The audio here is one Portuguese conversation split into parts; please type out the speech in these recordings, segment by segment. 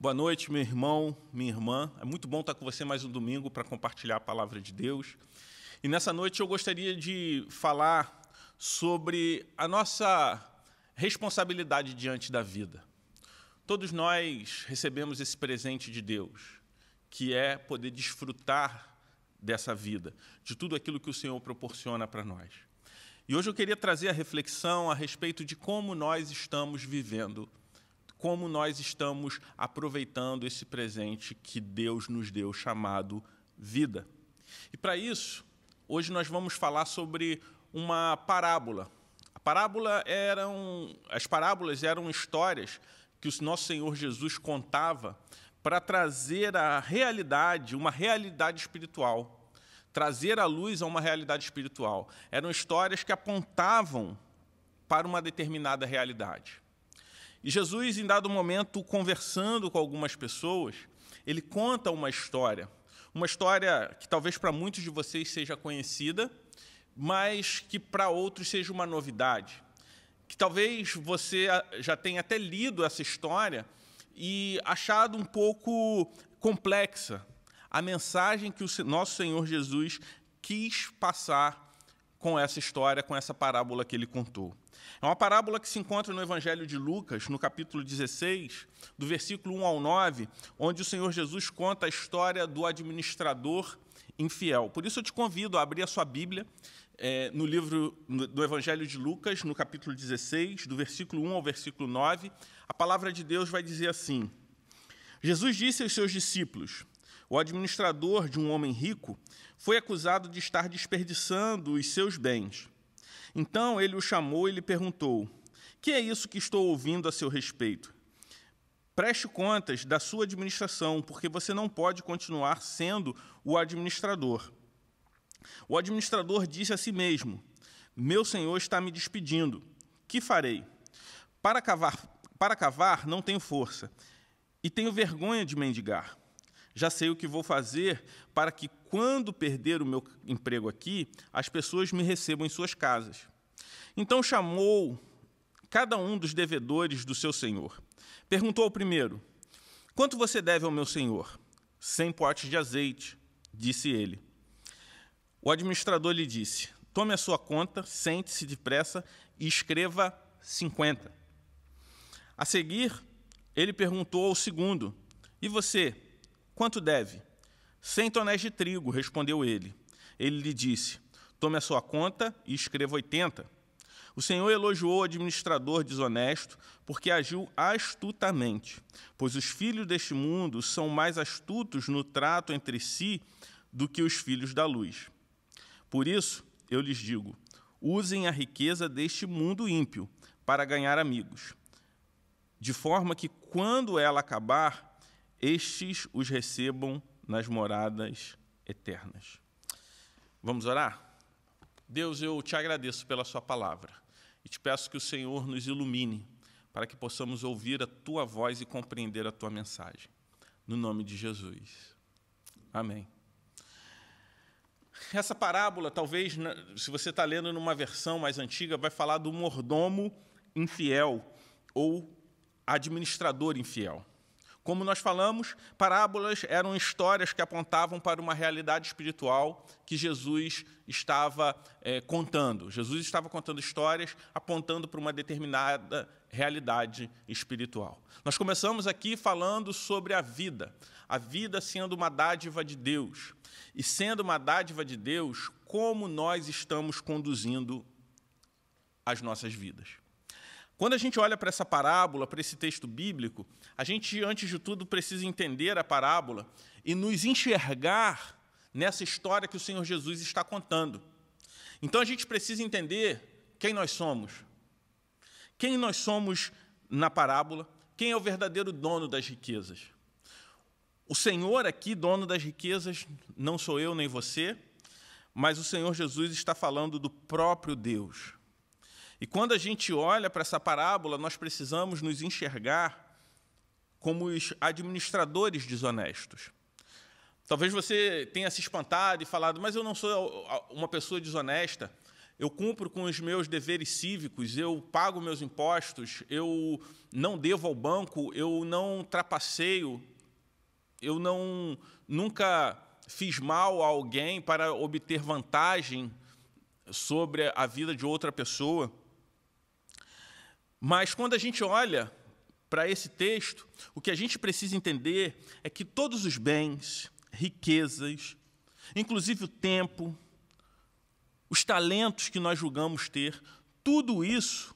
Boa noite, meu irmão, minha irmã. É muito bom estar com você mais um domingo para compartilhar a palavra de Deus. E nessa noite eu gostaria de falar sobre a nossa responsabilidade diante da vida. Todos nós recebemos esse presente de Deus, que é poder desfrutar dessa vida, de tudo aquilo que o Senhor proporciona para nós. E hoje eu queria trazer a reflexão a respeito de como nós estamos vivendo, como nós estamos aproveitando esse presente que Deus nos deu, chamado vida. E para isso, hoje nós vamos falar sobre uma parábola. As parábolas eram histórias que o nosso Senhor Jesus contava para trazer a realidade, uma realidade espiritual, trazer à luz a uma realidade espiritual. Eram histórias que apontavam para uma determinada realidade. E Jesus, em dado momento, conversando com algumas pessoas, ele conta uma história que talvez para muitos de vocês seja conhecida, mas que para outros seja uma novidade, que talvez você já tenha até lido essa história e achado um pouco complexa a mensagem que o nosso Senhor Jesus quis passar com essa história, com essa parábola que ele contou. É uma parábola que se encontra no Evangelho de Lucas, no capítulo 16, do versículo 1 ao 9, onde o Senhor Jesus conta a história do administrador infiel. Por isso eu te convido a abrir a sua Bíblia no livro do Evangelho de Lucas, no capítulo 16, do versículo 1 ao versículo 9. A palavra de Deus vai dizer assim: Jesus disse aos seus discípulos: o administrador de um homem rico foi acusado de estar desperdiçando os seus bens. Então ele o chamou e lhe perguntou: que é isso que estou ouvindo a seu respeito? Preste contas da sua administração, porque você não pode continuar sendo o administrador. O administrador disse a si mesmo: meu senhor está me despedindo. Que farei? Para cavar não tenho força, e tenho vergonha de mendigar. Já sei o que vou fazer para que, quando perder o meu emprego aqui, as pessoas me recebam em suas casas. Então chamou cada um dos devedores do seu senhor. Perguntou ao primeiro: quanto você deve ao meu senhor? 100 potes de azeite, disse ele. O administrador lhe disse: tome a sua conta, sente-se depressa e escreva 50. A seguir, ele perguntou ao segundo: e você? Quanto deve? 100 tonéis de trigo, respondeu ele. Ele lhe disse: tome a sua conta e escreva 80. O Senhor elogiou o administrador desonesto porque agiu astutamente, pois os filhos deste mundo são mais astutos no trato entre si do que os filhos da luz. Por isso, eu lhes digo, usem a riqueza deste mundo ímpio para ganhar amigos, de forma que, quando ela acabar, estes os recebam nas moradas eternas. Vamos orar? Deus, eu te agradeço pela sua palavra e te peço que o Senhor nos ilumine para que possamos ouvir a tua voz e compreender a tua mensagem. No nome de Jesus. Amém. Essa parábola, talvez, se você está lendo numa versão mais antiga, vai falar do mordomo infiel ou administrador infiel. Como nós falamos, parábolas eram histórias que apontavam para uma realidade espiritual que Jesus estava contando. Jesus estava contando histórias apontando para uma determinada realidade espiritual. Nós começamos aqui falando sobre a vida sendo uma dádiva de Deus. E sendo uma dádiva de Deus, como nós estamos conduzindo as nossas vidas. Quando a gente olha para essa parábola, para esse texto bíblico, a gente, antes de tudo, precisa entender a parábola e nos enxergar nessa história que o Senhor Jesus está contando. Então, a gente precisa entender quem nós somos. Quem nós somos na parábola, quem é o verdadeiro dono das riquezas. O Senhor aqui, dono das riquezas, não sou eu nem você, mas o Senhor Jesus está falando do próprio Deus. E quando a gente olha para essa parábola, nós precisamos nos enxergar como os administradores desonestos. Talvez você tenha se espantado e falado: mas eu não sou uma pessoa desonesta. eu cumpro com os meus deveres cívicos, eu pago meus impostos, eu não devo ao banco, eu não trapaceio, eu nunca fiz mal a alguém para obter vantagem sobre a vida de outra pessoa. Mas, quando a gente olha para esse texto, o que a gente precisa entender é que todos os bens, riquezas, inclusive o tempo, os talentos que nós julgamos ter, tudo isso,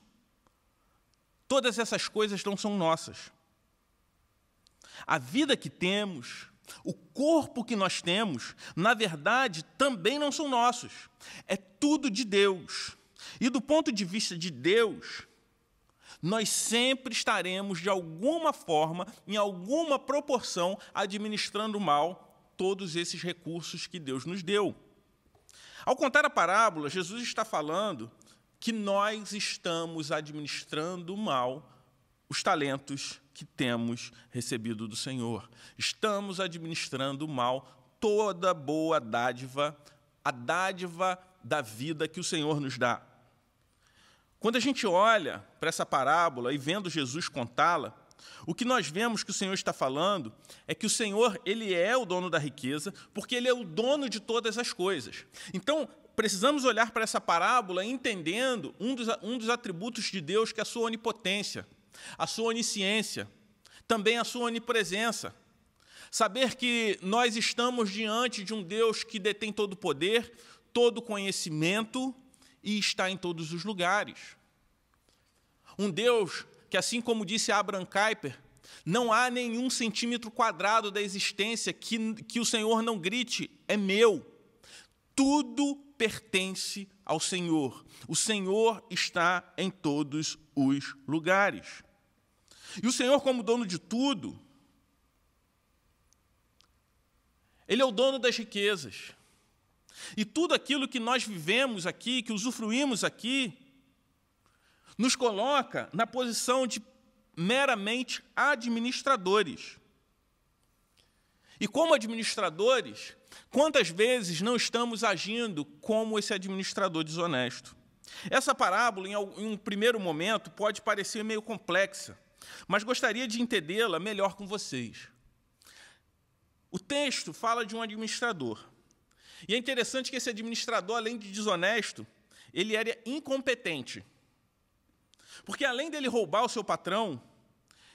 todas essas coisas não são nossas. A vida que temos, o corpo que nós temos, na verdade, também não são nossos. É tudo de Deus. E do ponto de vista de Deus, nós sempre estaremos, de alguma forma, em alguma proporção, administrando mal todos esses recursos que Deus nos deu. Ao contar a parábola, Jesus está falando que nós estamos administrando mal os talentos que temos recebido do Senhor. Estamos administrando mal toda boa dádiva, a dádiva da vida que o Senhor nos dá. Quando a gente olha para essa parábola e vendo Jesus contá-la, o que nós vemos que o Senhor está falando é que o Senhor, ele é o dono da riqueza, porque ele é o dono de todas as coisas. Então, precisamos olhar para essa parábola entendendo um dos atributos de Deus, que é a sua onipotência, a sua onisciência, também a sua onipresença. Saber que nós estamos diante de um Deus que detém todo o poder, todo o conhecimento e está em todos os lugares. Um Deus que, assim como disse Abraham Kuyper, não há nenhum centímetro quadrado da existência que o Senhor não grite, é meu. Tudo pertence ao Senhor. O Senhor está em todos os lugares. E o Senhor, como dono de tudo, ele é o dono das riquezas. E tudo aquilo que nós vivemos aqui, que usufruímos aqui, nos coloca na posição de meramente administradores. E como administradores, quantas vezes não estamos agindo como esse administrador desonesto? Essa parábola, em um primeiro momento, pode parecer meio complexa, mas gostaria de entendê-la melhor com vocês. O texto fala de um administrador. E é interessante que esse administrador, além de desonesto, ele era incompetente. Porque, além dele roubar o seu patrão,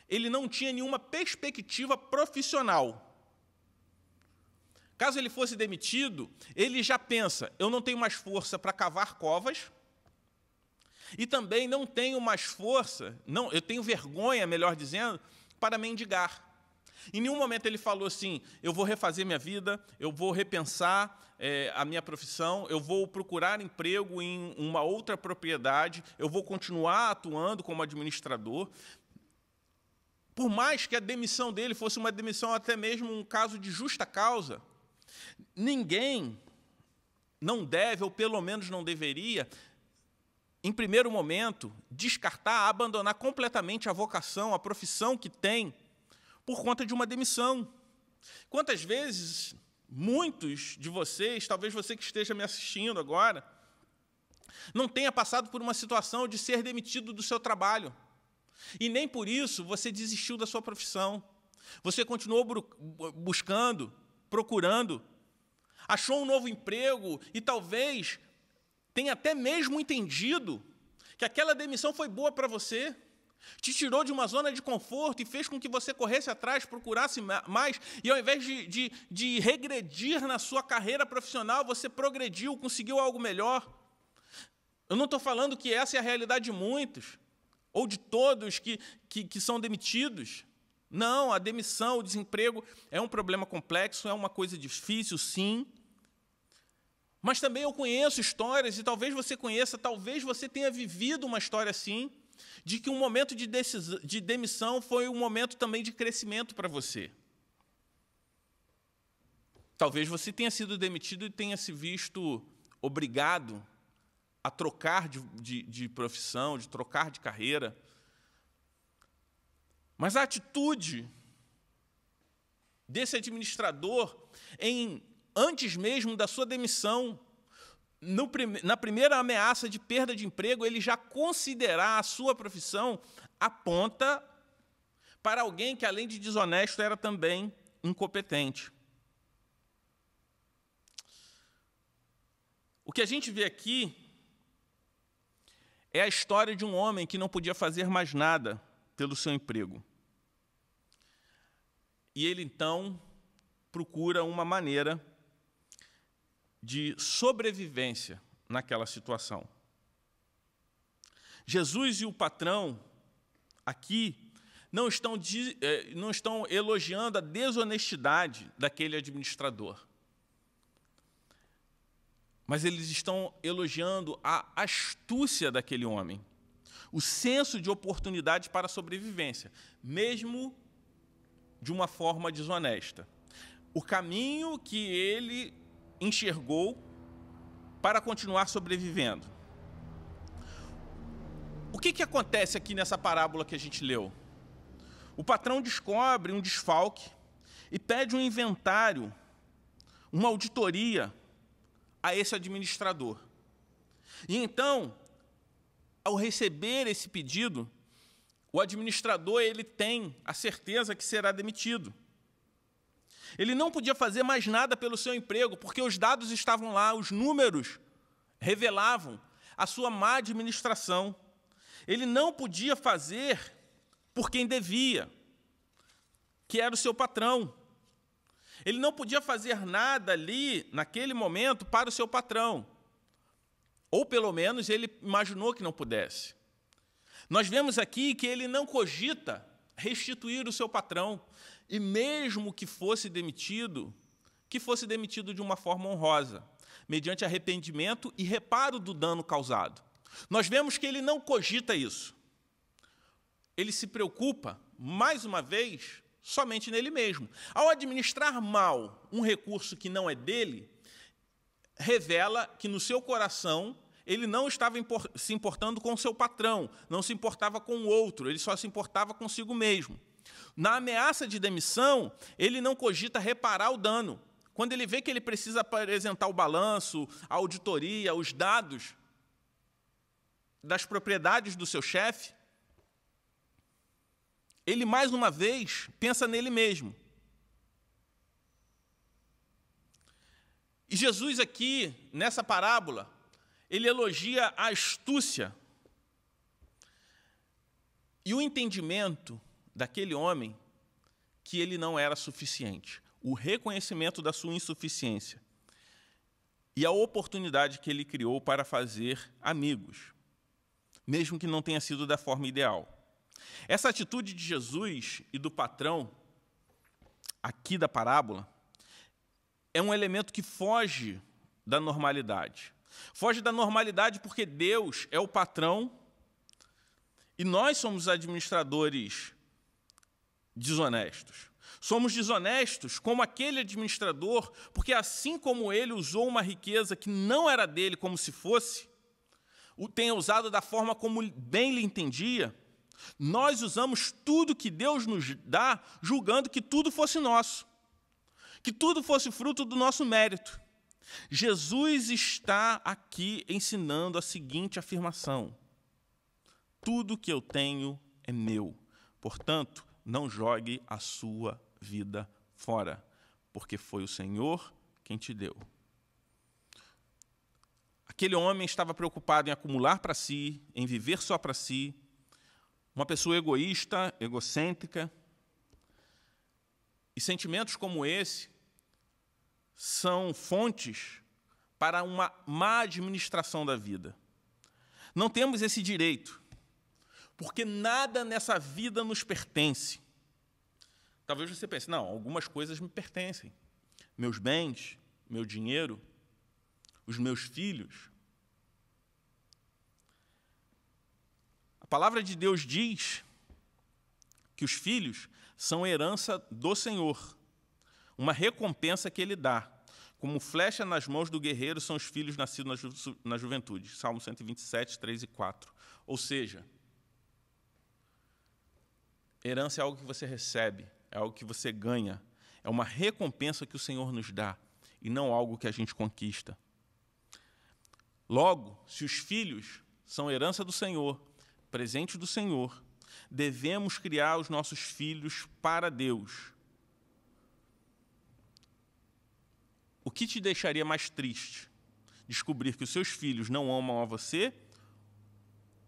ele não tinha nenhuma perspectiva profissional. Caso ele fosse demitido, ele já pensa, eu não tenho mais força para cavar covas, e também não tenho mais força, eu tenho vergonha, melhor dizendo, para mendigar. Em nenhum momento ele falou assim, eu vou refazer minha vida, eu vou repensar a minha profissão, eu vou procurar emprego em uma outra propriedade, eu vou continuar atuando como administrador. Por mais que a demissão dele fosse uma demissão até mesmo um caso de justa causa, ninguém não deve, ou pelo menos não deveria, em primeiro momento, descartar, abandonar completamente a vocação, a profissão que tem, por conta de uma demissão. Quantas vezes, muitos de vocês, talvez você que esteja me assistindo agora, não tenha passado por uma situação de ser demitido do seu trabalho. E nem por isso você desistiu da sua profissão. Você continuou buscando, procurando, achou um novo emprego e talvez tenha até mesmo entendido que aquela demissão foi boa para você, te tirou de uma zona de conforto e fez com que você corresse atrás, procurasse mais, e ao invés de regredir na sua carreira profissional, você progrediu, conseguiu algo melhor. Eu não estou falando que essa é a realidade de muitos, ou de todos que são demitidos. Não, a demissão, o desemprego é um problema complexo, é uma coisa difícil, sim. Mas também eu conheço histórias, e talvez você conheça, talvez você tenha vivido uma história assim, de que um momento de demissão foi um momento também de crescimento para você. Talvez você tenha sido demitido e tenha se visto obrigado a trocar de profissão, de trocar de carreira. Mas a atitude desse administrador, antes mesmo da sua demissão, na primeira ameaça de perda de emprego, ele já considerar a sua profissão aponta para alguém que, além de desonesto, era também incompetente. O que a gente vê aqui é a história de um homem que não podia fazer mais nada pelo seu emprego. E ele, então, procura uma maneira de sobrevivência naquela situação. Jesus e o patrão, aqui, não estão elogiando a desonestidade daquele administrador, mas eles estão elogiando a astúcia daquele homem, o senso de oportunidade para a sobrevivência, mesmo de uma forma desonesta. O caminho que ele enxergou para continuar sobrevivendo. O que acontece aqui nessa parábola que a gente leu? O patrão descobre um desfalque e pede um inventário, uma auditoria a esse administrador. E então, ao receber esse pedido, o administrador ele tem a certeza que será demitido. Ele não podia fazer mais nada pelo seu emprego, porque os dados estavam lá, os números revelavam a sua má administração. Ele não podia fazer por quem devia, que era o seu patrão. Ele não podia fazer nada ali, naquele momento, para o seu patrão. Ou, pelo menos, ele imaginou que não pudesse. Nós vemos aqui que ele não cogita restituir o seu patrão, e mesmo que fosse demitido de uma forma honrosa, mediante arrependimento e reparo do dano causado. Nós vemos que ele não cogita isso. Ele se preocupa, mais uma vez, somente nele mesmo. Ao administrar mal um recurso que não é dele, revela que no seu coração ele não estava se importando com o seu patrão, não se importava com o outro, ele só se importava consigo mesmo. Na ameaça de demissão, ele não cogita reparar o dano. Quando ele vê que ele precisa apresentar o balanço, a auditoria, os dados das propriedades do seu chefe, ele, mais uma vez, pensa nele mesmo. E Jesus aqui, nessa parábola, ele elogia a astúcia e o entendimento daquele homem que ele não era suficiente, o reconhecimento da sua insuficiência e a oportunidade que ele criou para fazer amigos, mesmo que não tenha sido da forma ideal. Essa atitude de Jesus e do patrão, aqui da parábola, é um elemento que foge da normalidade. Foge da normalidade porque Deus é o patrão e nós somos administradores desonestos. Somos desonestos como aquele administrador, porque assim como ele usou uma riqueza que não era dele como se fosse, o tenha usado da forma como bem lhe entendia, nós usamos tudo que Deus nos dá, julgando que tudo fosse nosso, que tudo fosse fruto do nosso mérito. Jesus está aqui ensinando a seguinte afirmação: tudo que eu tenho é meu, portanto, não jogue a sua vida fora, porque foi o Senhor quem te deu. Aquele homem estava preocupado em acumular para si, em viver só para si, uma pessoa egoísta, egocêntrica. E sentimentos como esse são fontes para uma má administração da vida. Não temos esse direito, porque nada nessa vida nos pertence. Talvez você pense, não, algumas coisas me pertencem. Meus bens, meu dinheiro, os meus filhos. A palavra de Deus diz que os filhos são herança do Senhor, uma recompensa que Ele dá. Como flecha nas mãos do guerreiro são os filhos nascidos na juventude. Salmo 127, 3 e 4. Ou seja, herança é algo que você recebe, é algo que você ganha, é uma recompensa que o Senhor nos dá, e não algo que a gente conquista. Logo, se os filhos são herança do Senhor, presente do Senhor, devemos criar os nossos filhos para Deus. O que te deixaria mais triste? Descobrir que os seus filhos não amam a você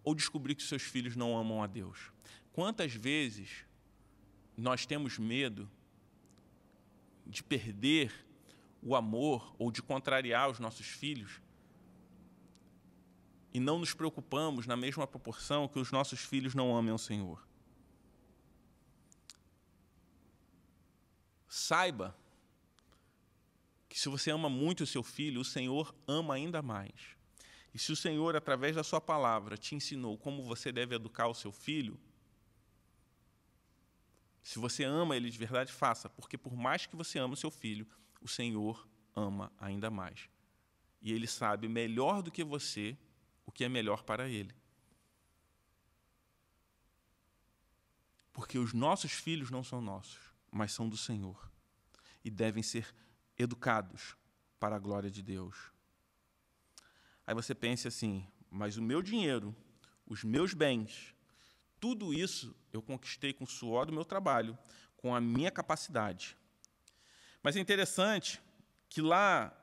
ou descobrir que os seus filhos não amam a Deus? Quantas vezes nós temos medo de perder o amor ou de contrariar os nossos filhos e não nos preocupamos na mesma proporção que os nossos filhos não amem o Senhor? Saiba que se você ama muito o seu filho, o Senhor ama ainda mais. E se o Senhor, através da sua palavra, te ensinou como você deve educar o seu filho, se você ama ele de verdade, faça, porque por mais que você ame o seu filho, o Senhor ama ainda mais. E Ele sabe melhor do que você o que é melhor para ele. Porque os nossos filhos não são nossos, mas são do Senhor. E devem ser educados para a glória de Deus. Aí você pensa assim, mas o meu dinheiro, os meus bens, tudo isso eu conquistei com o suor do meu trabalho, com a minha capacidade. Mas é interessante que lá,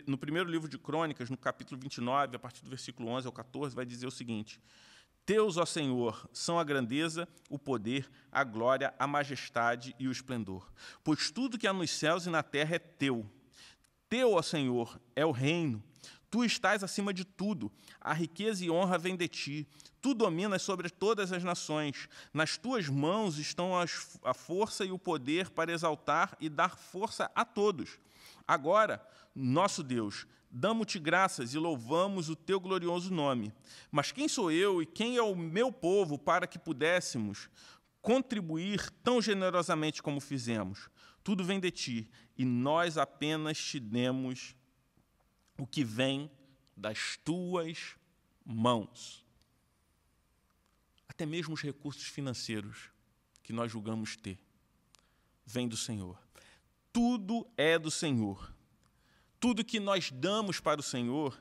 no primeiro livro de Crônicas, no capítulo 29, a partir do versículo 11 ao 14, vai dizer o seguinte: Teus, ó Senhor, são a grandeza, o poder, a glória, a majestade e o esplendor. Pois tudo que há nos céus e na terra é teu. Teu, ó Senhor, é o reino. Tu estás acima de tudo. A riqueza e honra vêm de ti. Tu dominas sobre todas as nações. Nas tuas mãos estão a força e o poder para exaltar e dar força a todos. Agora, nosso Deus, damos-te graças e louvamos o teu glorioso nome. Mas quem sou eu e quem é o meu povo para que pudéssemos contribuir tão generosamente como fizemos? Tudo vem de ti, e nós apenas te demos o que vem das tuas mãos. Até mesmo os recursos financeiros que nós julgamos ter, vêm do Senhor. Tudo é do Senhor. Tudo que nós damos para o Senhor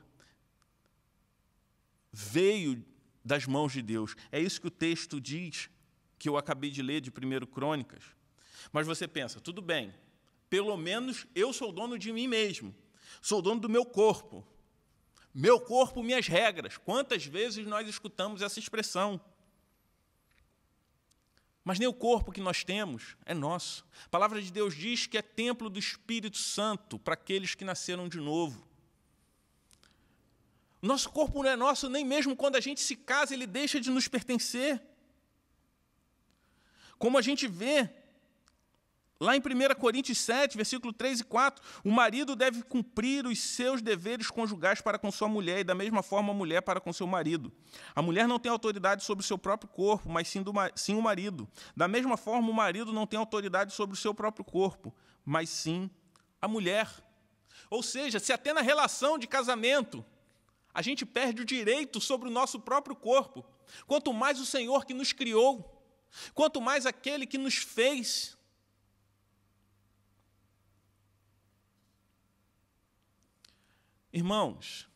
veio das mãos de Deus. É isso que o texto diz, que eu acabei de ler de 1 Crônicas. Mas você pensa, tudo bem, pelo menos eu sou dono de mim mesmo, sou dono do meu corpo, minhas regras. Quantas vezes nós escutamos essa expressão? Mas nem o corpo que nós temos é nosso. A palavra de Deus diz que é templo do Espírito Santo para aqueles que nasceram de novo. O nosso corpo não é nosso, nem mesmo quando a gente se casa, ele deixa de nos pertencer. Como a gente vê lá em 1 Coríntios 7, versículo 3 e 4, o marido deve cumprir os seus deveres conjugais para com sua mulher, e da mesma forma a mulher para com seu marido. A mulher não tem autoridade sobre o seu próprio corpo, mas sim o marido. Da mesma forma, o marido não tem autoridade sobre o seu próprio corpo, mas sim a mulher. Ou seja, se até na relação de casamento a gente perde o direito sobre o nosso próprio corpo, quanto mais o Senhor que nos criou, quanto mais aquele que nos fez. Irmãos,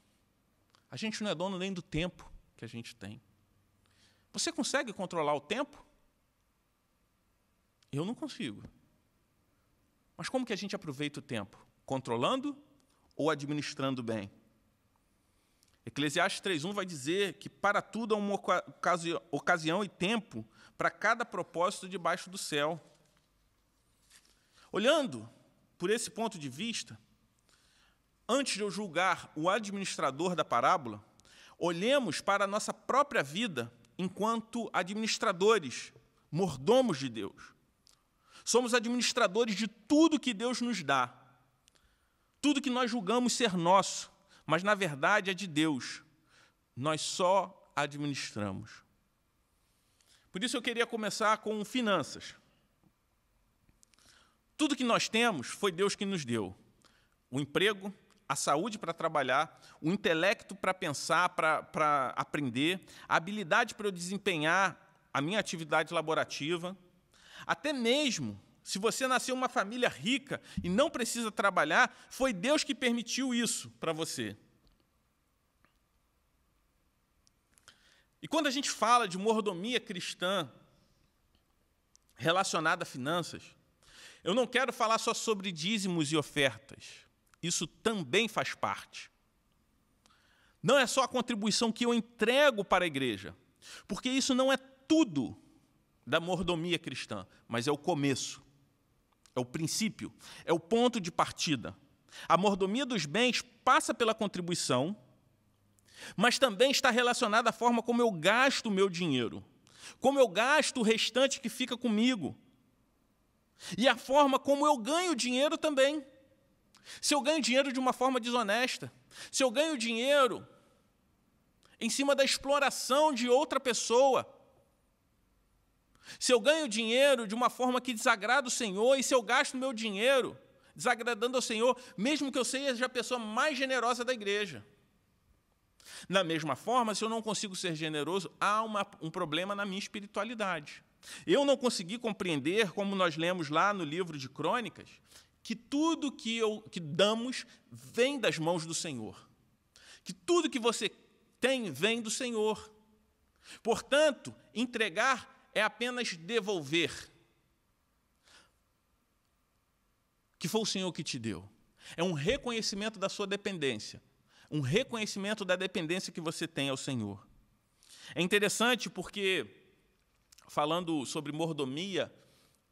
a gente não é dono nem do tempo que a gente tem. Você consegue controlar o tempo? Eu não consigo. Mas como que a gente aproveita o tempo? Controlando ou administrando bem? Eclesiastes 3:1 vai dizer que para tudo há uma ocasião e tempo para cada propósito debaixo do céu. Olhando por esse ponto de vista, antes de eu julgar o administrador da parábola, olhemos para a nossa própria vida enquanto administradores, mordomos de Deus. Somos administradores de tudo que Deus nos dá, tudo que nós julgamos ser nosso, mas, na verdade, é de Deus. Nós só administramos. Por isso, eu queria começar com finanças. Tudo que nós temos foi Deus que nos deu. O emprego, a saúde para trabalhar, o intelecto para pensar, para aprender, a habilidade para eu desempenhar a minha atividade laborativa. Até mesmo, se você nasceu em uma família rica e não precisa trabalhar, foi Deus que permitiu isso para você. E quando a gente fala de mordomia cristã relacionada a finanças, eu não quero falar só sobre dízimos e ofertas. Isso também faz parte. Não é só a contribuição que eu entrego para a igreja, porque isso não é tudo da mordomia cristã, mas é o começo, é o princípio, é o ponto de partida. A mordomia dos bens passa pela contribuição, mas também está relacionada à forma como eu gasto o meu dinheiro, como eu gasto o restante que fica comigo, e a forma como eu ganho dinheiro também. Se eu ganho dinheiro de uma forma desonesta, se eu ganho dinheiro em cima da exploração de outra pessoa, se eu ganho dinheiro de uma forma que desagrada o Senhor, e se eu gasto meu dinheiro desagradando ao Senhor, mesmo que eu seja a pessoa mais generosa da igreja. Da mesma forma, se eu não consigo ser generoso, há um problema na minha espiritualidade. Eu não consegui compreender, como nós lemos lá no livro de Crônicas, que tudo que damos vem das mãos do Senhor. Que tudo que você tem vem do Senhor. Portanto, entregar é apenas devolver. Que foi o Senhor que te deu. É um reconhecimento da sua dependência. Um reconhecimento da dependência que você tem ao Senhor. É interessante porque, falando sobre mordomia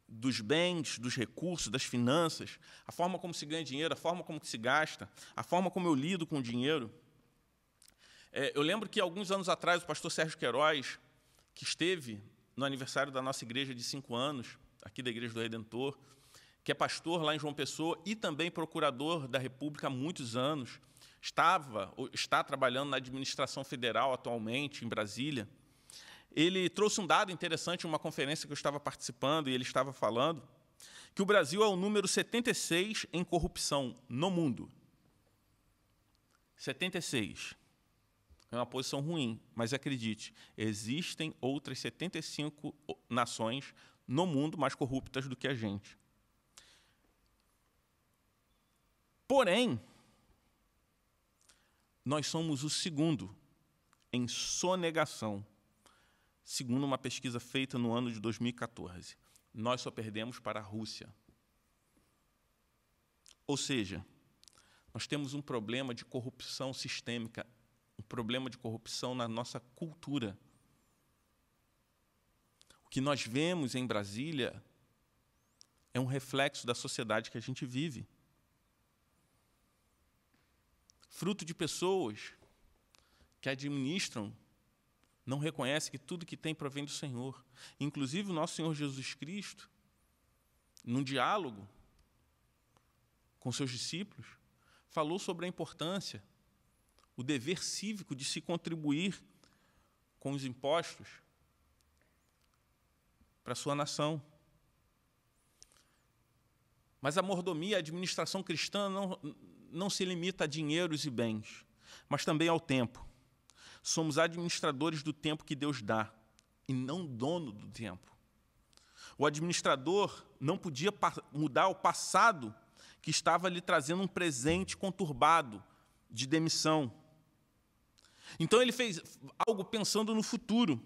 dos bens, dos recursos, das finanças, a forma como se ganha dinheiro, a forma como se gasta, a forma como eu lido com o dinheiro. Eu lembro que, alguns anos atrás, o pastor Sérgio Queiroz, que esteve no aniversário da nossa igreja de 5 anos, aqui da Igreja do Redentor, que é pastor lá em João Pessoa e também procurador da República há muitos anos, está trabalhando na administração federal atualmente, em Brasília. Ele trouxe um dado interessante em uma conferência que eu estava participando, e ele estava falando que o Brasil é o número 76 em corrupção no mundo. 76. É uma posição ruim, mas acredite, existem outras 75 nações no mundo mais corruptas do que a gente. Porém, nós somos o segundo em sonegação, segundo uma pesquisa feita no ano de 2014. Nós só perdemos para a Rússia. Ou seja, nós temos um problema de corrupção sistêmica, um problema de corrupção na nossa cultura. O que nós vemos em Brasília é um reflexo da sociedade que a gente vive. Fruto de pessoas que administram, não reconhecem que tudo que tem provém do Senhor. Inclusive, o nosso Senhor Jesus Cristo, num diálogo com seus discípulos, falou sobre a importância, o dever cívico de se contribuir com os impostos para a sua nação. Mas a mordomia, a administração cristã não se limita a dinheiros e bens, mas também ao tempo. Somos administradores do tempo que Deus dá, e não dono do tempo. O administrador não podia mudar o passado que estava lhe trazendo um presente conturbado de demissão. Então, ele fez algo pensando no futuro.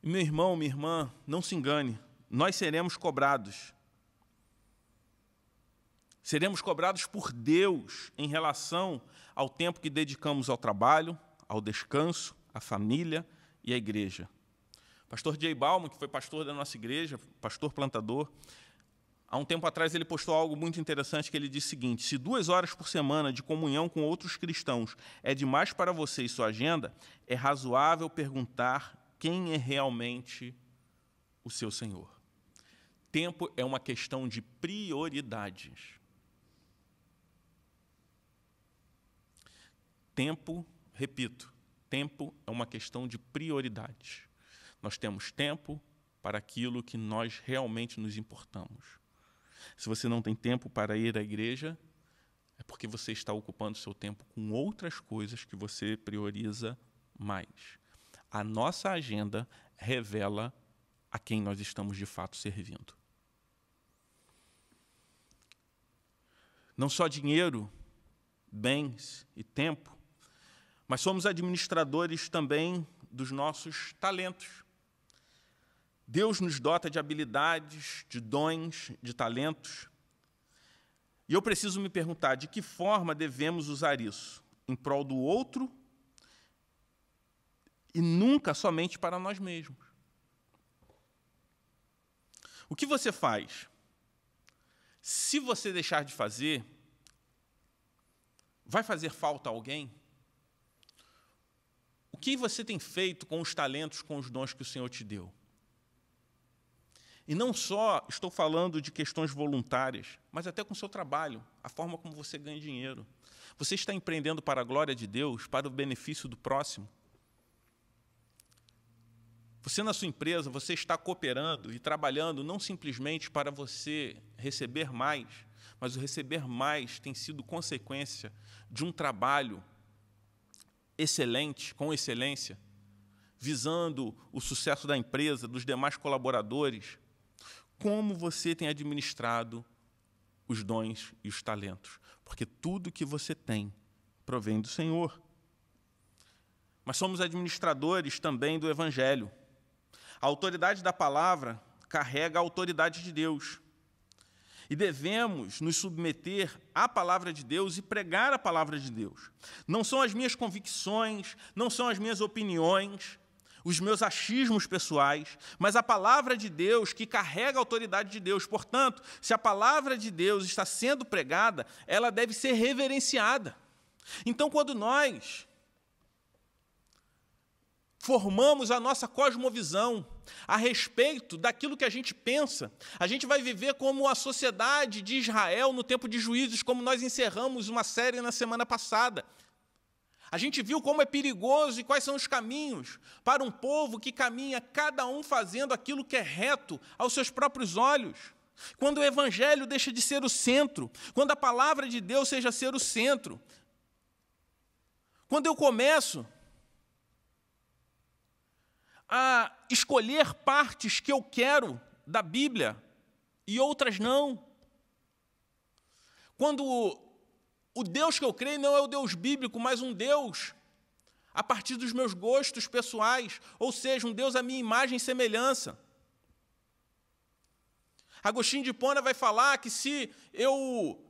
Meu irmão, minha irmã, não se engane, nós seremos cobrados. Seremos cobrados por Deus em relação ao tempo que dedicamos ao trabalho, ao descanso, à família e à igreja. Pastor J. Bauman, que foi pastor da nossa igreja, pastor plantador, há um tempo atrás ele postou algo muito interessante, que ele disse o seguinte: se 2 horas por semana de comunhão com outros cristãos é demais para você e sua agenda, é razoável perguntar quem é realmente o seu Senhor. Tempo é uma questão de prioridades. Tempo, repito, tempo é uma questão de prioridades. Nós temos tempo para aquilo que nós realmente nos importamos. Se você não tem tempo para ir à igreja, é porque você está ocupando seu tempo com outras coisas que você prioriza mais. A nossa agenda revela a quem nós estamos de fato servindo. Não só dinheiro, bens e tempo mas somos administradores também dos nossos talentos. Deus nos dota de habilidades, de dons, de talentos. E eu preciso me perguntar, de que forma devemos usar isso? Em prol do outro e nunca somente para nós mesmos. O que você faz? Se você deixar de fazer, vai fazer falta a alguém? O que você tem feito com os talentos, com os dons que o Senhor te deu? E não só estou falando de questões voluntárias, mas até com o seu trabalho, a forma como você ganha dinheiro. Você está empreendendo para a glória de Deus, para o benefício do próximo? Você, na sua empresa, você está cooperando e trabalhando não simplesmente para você receber mais, mas o receber mais tem sido consequência de um trabalho excelente, com excelência, visando o sucesso da empresa, dos demais colaboradores. Como você tem administrado os dons e os talentos? Porque tudo que você tem provém do Senhor. Mas somos administradores também do Evangelho. A autoridade da palavra carrega a autoridade de Deus. E devemos nos submeter à palavra de Deus e pregar a palavra de Deus. Não são as minhas convicções, não são as minhas opiniões, os meus achismos pessoais, mas a palavra de Deus que carrega a autoridade de Deus. Portanto, se a palavra de Deus está sendo pregada, ela deve ser reverenciada. Então, quando nós formamos a nossa cosmovisão a respeito daquilo que a gente pensa, a gente vai viver como a sociedade de Israel no tempo de Juízes, como nós encerramos uma série na semana passada. A gente viu como é perigoso e quais são os caminhos para um povo que caminha cada um fazendo aquilo que é reto aos seus próprios olhos. Quando o Evangelho deixa de ser o centro, quando a palavra de Deus seja ser o centro. Quando eu começo a escolher partes que eu quero da Bíblia e outras não. Quando o Deus que eu creio não é o Deus bíblico, mas um Deus a partir dos meus gostos pessoais, ou seja, um Deus à minha imagem e semelhança. Agostinho de Hipona vai falar que se eu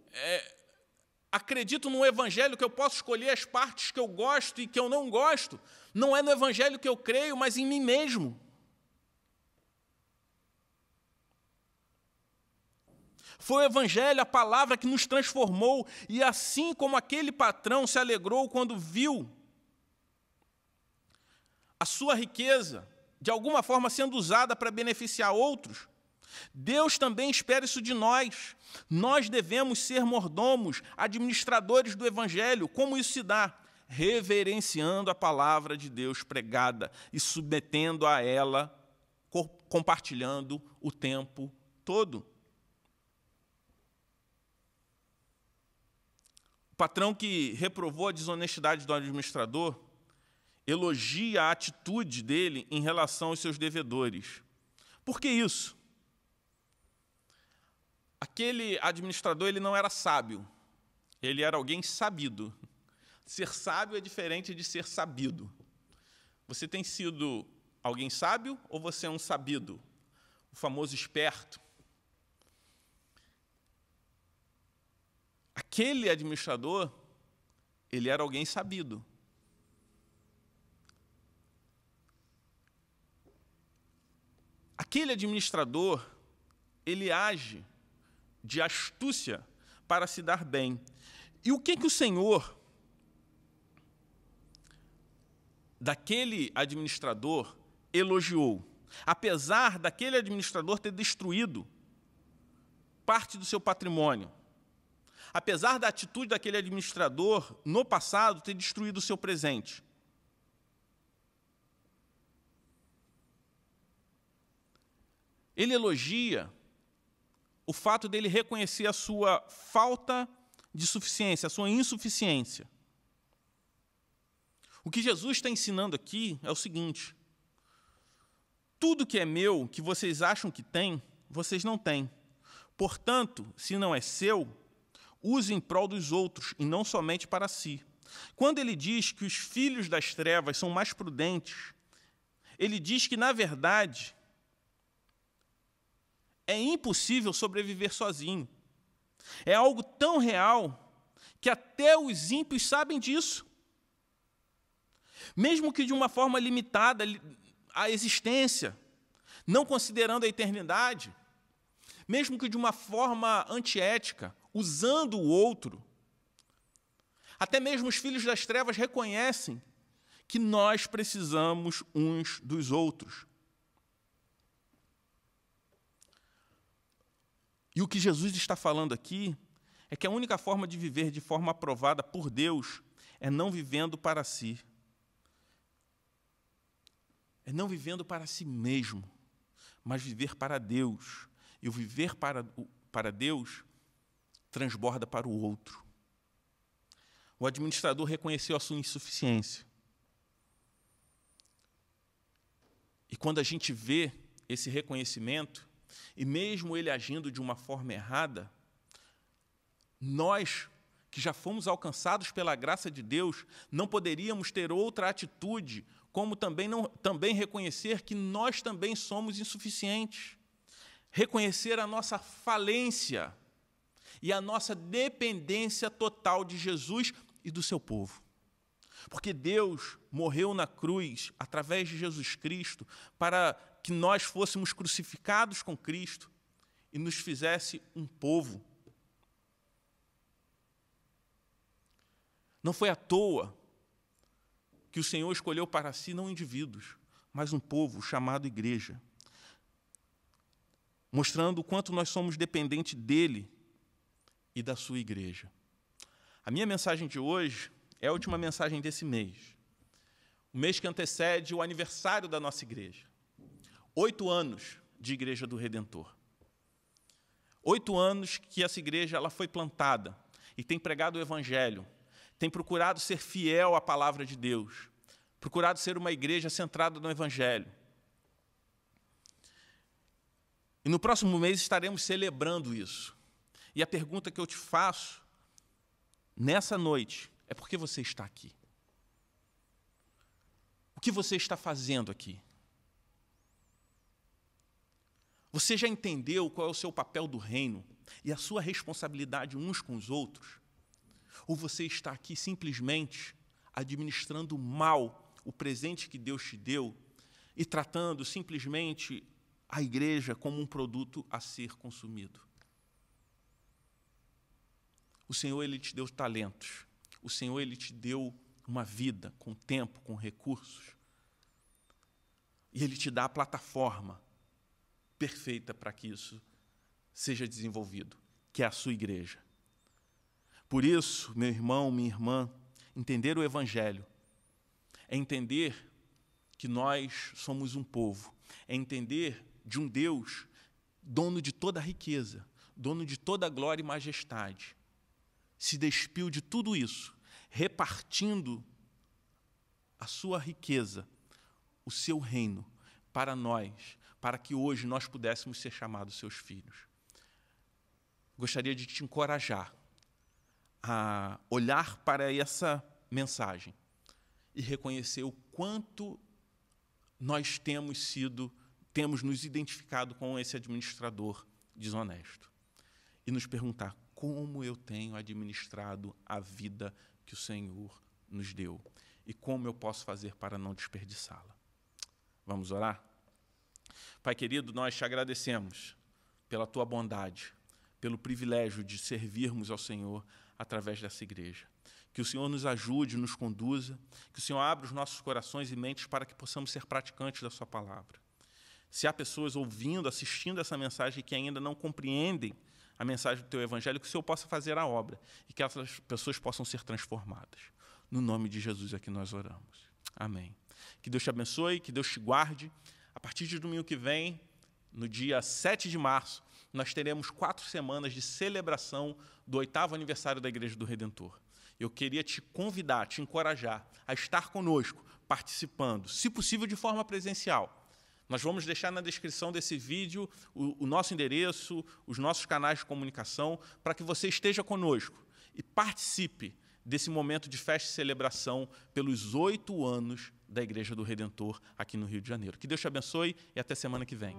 acredito num evangelho que eu posso escolher as partes que eu gosto e que eu não gosto, não é no evangelho que eu creio, mas em mim mesmo. Foi o evangelho, a palavra que nos transformou, e assim como aquele patrão se alegrou quando viu a sua riqueza, de alguma forma sendo usada para beneficiar outros, Deus também espera isso de nós. Nós devemos ser mordomos, administradores do evangelho. Como isso se dá? Reverenciando a palavra de Deus pregada e submetendo a ela, compartilhando o tempo todo. O patrão que reprovou a desonestidade do administrador elogia a atitude dele em relação aos seus devedores. Por que isso? Aquele administrador ele não era sábio, ele era alguém sabido. Ser sábio é diferente de ser sabido. Você tem sido alguém sábio ou você é um sabido? O famoso esperto. Aquele administrador, ele era alguém sabido. Aquele administrador, ele age de astúcia para se dar bem. E o que o Senhor, daquele administrador, elogiou? Apesar daquele administrador ter destruído parte do seu patrimônio, apesar da atitude daquele administrador, no passado, ter destruído o seu presente, ele elogia o fato dele reconhecer a sua falta de suficiência, a sua insuficiência. O que Jesus está ensinando aqui é o seguinte: tudo que é meu, que vocês acham que tem, vocês não têm. Portanto, se não é seu, use em prol dos outros e não somente para si. Quando ele diz que os filhos das trevas são mais prudentes, ele diz que, na verdade, é impossível sobreviver sozinho. É algo tão real que até os ímpios sabem disso. Mesmo que de uma forma limitada à existência, não considerando a eternidade, mesmo que de uma forma antiética, usando o outro, até mesmo os filhos das trevas reconhecem que nós precisamos uns dos outros. E o que Jesus está falando aqui é que a única forma de viver de forma aprovada por Deus é não vivendo para si. É não vivendo para si mesmo, mas viver para Deus. E o viver para Deus transborda para o outro. O administrador reconheceu a sua insuficiência. E quando a gente vê esse reconhecimento, e mesmo ele agindo de uma forma errada, nós, que já fomos alcançados pela graça de Deus, não poderíamos ter outra atitude, como também reconhecer que nós também somos insuficientes. Reconhecer a nossa falência e a nossa dependência total de Jesus e do seu povo. Porque Deus morreu na cruz, através de Jesus Cristo, para que nós fôssemos crucificados com Cristo e nos fizesse um povo. Não foi à toa que o Senhor escolheu para si não indivíduos, mas um povo chamado igreja, mostrando o quanto nós somos dependentes dele e da sua igreja. A minha mensagem de hoje é a última mensagem desse mês, o mês que antecede o aniversário da nossa igreja. 8 anos de Igreja do Redentor. 8 anos que essa igreja ela foi plantada e tem pregado o Evangelho, tem procurado ser fiel à palavra de Deus, procurado ser uma igreja centrada no Evangelho. E no próximo mês estaremos celebrando isso. E a pergunta que eu te faço nessa noite é: por que você está aqui? O que você está fazendo aqui? Você já entendeu qual é o seu papel do reino e a sua responsabilidade uns com os outros? Ou você está aqui simplesmente administrando mal o presente que Deus te deu e tratando simplesmente a igreja como um produto a ser consumido? O Senhor, Ele te deu talentos. O Senhor, Ele te deu uma vida com tempo, com recursos. E Ele te dá a plataforma perfeita para que isso seja desenvolvido, que é a sua igreja. Por isso, meu irmão, minha irmã, entender o Evangelho é entender que nós somos um povo, é entender de um Deus dono de toda a riqueza, dono de toda a glória e majestade, se despiu de tudo isso, repartindo a sua riqueza, o seu reino, para nós, para que hoje nós pudéssemos ser chamados seus filhos. Gostaria de te encorajar a olhar para essa mensagem e reconhecer o quanto nós temos nos identificado com esse administrador desonesto e nos perguntar: como eu tenho administrado a vida que o Senhor nos deu e como eu posso fazer para não desperdiçá-la? Vamos orar? Pai querido, nós te agradecemos pela tua bondade, pelo privilégio de servirmos ao Senhor através dessa igreja. Que o Senhor nos ajude, nos conduza, que o Senhor abra os nossos corações e mentes para que possamos ser praticantes da sua palavra. Se há pessoas ouvindo, assistindo essa mensagem que ainda não compreendem a mensagem do teu Evangelho, que o Senhor possa fazer a obra e que essas pessoas possam ser transformadas. No nome de Jesus é que nós oramos. Amém. Que Deus te abençoe, que Deus te guarde. A partir de domingo que vem, no dia 7 de março, nós teremos 4 semanas de celebração do 8º aniversário da Igreja do Redentor. Eu queria te convidar, te encorajar a estar conosco, participando, se possível de forma presencial. Nós vamos deixar na descrição desse vídeo o nosso endereço, os nossos canais de comunicação, para que você esteja conosco e participe desse momento de festa e celebração pelos 8 anos da Igreja do Redentor aqui no Rio de Janeiro. Que Deus te abençoe e até semana que vem.